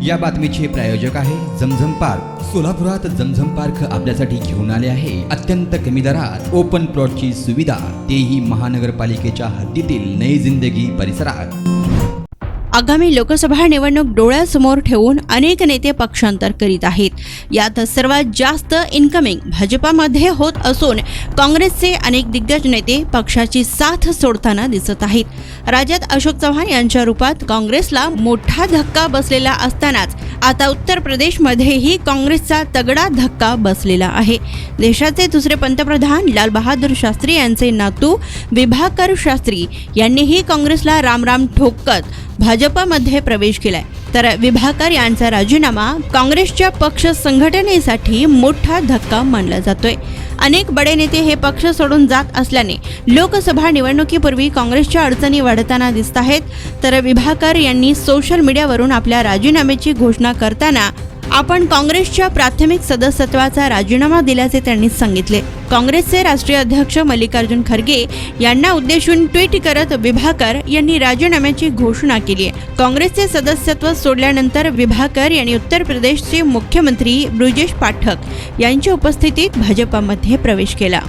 या बातमीचे प्रायोजक आहे जमझम पार्क। सोलापुरात जमझम पार्क आपल्यासाठी घेऊन आले आहे अत्यंत कमी दरात ओपन प्लॉटची सुविधा, तेही महानगरपालिकेच्या हद्दीतील नई जिंदगी परिसरात। आगामी लोकसभा निवडणूक डोळ्यासमोर ठेवून अनेक नेते पक्षांतर करीत आहेत। यात सर्वात जास्त इनकमिंग भाजपामध्ये होत असून काँग्रेसचे अनेक दिग्गज नेते पक्षाची साथ सोडताना दिसत आहेत। राज्यात अशोक चव्हाण यांच्या रूपात काँग्रेसला मोठा धक्का बसलेला असतानाच आता उत्तर प्रदेशमध्येही काँग्रेसचा तगडा धक्का बसलेला आहे। देशाचे दुसरे पंतप्रधान लाल बहादूर शास्त्री यांचे नातू विभाकर शास्त्री यांनीही काँग्रेसला रामराम ठोकत भाजपामध्ये प्रवेश केलाय, तर विभाकर यांचा राजीनामा काँग्रेसच्या पक्ष संघटनेसाठी मोठा धक्का मानला जातोय। अनेक बडे नेते हे पक्ष सोडून जात असल्याने लोकसभा निवडणुकीपूर्वी काँग्रेसच्या अडचणी वाढताना दिसत आहेत, तर विभाकर यांनी सोशल मीडियावरून आपल्या राजीनाम्याची घोषणा करताना आपण काँग्रेसच्या प्राथमिक सदस्यत्वाचा राजीनामा दिल्याचे त्यांनी सांगितले। काँग्रेसचे राष्ट्रीय अध्यक्ष मल्लिकार्जुन खरगे यांना उद्देशून ट्विट करत विभाकर यांनी राजीनाम्याची घोषणा केली आहे। काँग्रेसचे सदस्यत्व सोडल्यानंतर विभाकर यांनी उत्तर प्रदेशचे मुख्यमंत्री ब्रिजेश पाठक यांच्या उपस्थितीत भाजपामध्ये प्रवेश केला।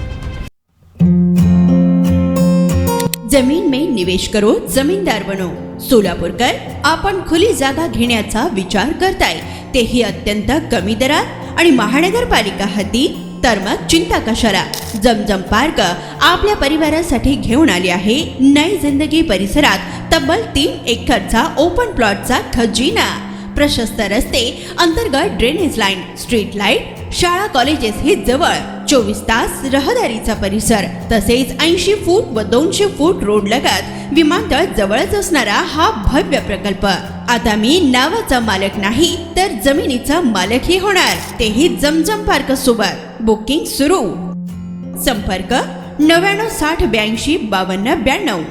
जमीन में निवेश करो, जमीनदार बनो। सोलापूरकर आपण खुली जागा घेण्याचा विचार करताय, तेही अत्यंत कमी दरात आणि महानगरपालिका हद्दी, तर मग चिंता कशाला। जमझम पार्क आपल्या परिवारासाठी घेऊन आली आहे नई जिंदगी परिसरात तब्बल 3 एकरचा ओपन प्लॉटचा खजिना। प्रशस्त रस्ते, अंतर्गत ड्रेनेज लाईन, स्ट्रीट लाईट, शाळा कॉलेजेस हे जवळ, 24 तास रहदारीचा परिसर, तसेच 80 फूट व 200 फूट रोड लगत विमानतळ जवळच असणारा हा भव्य प्रकल्प। आता मी नावाचा मालक नाही तर जमिनीचा मालकही होणार, तेही जमझम पार्क सोबत। बुकिंग सुरू। संपर्क 99 60 82 52 92।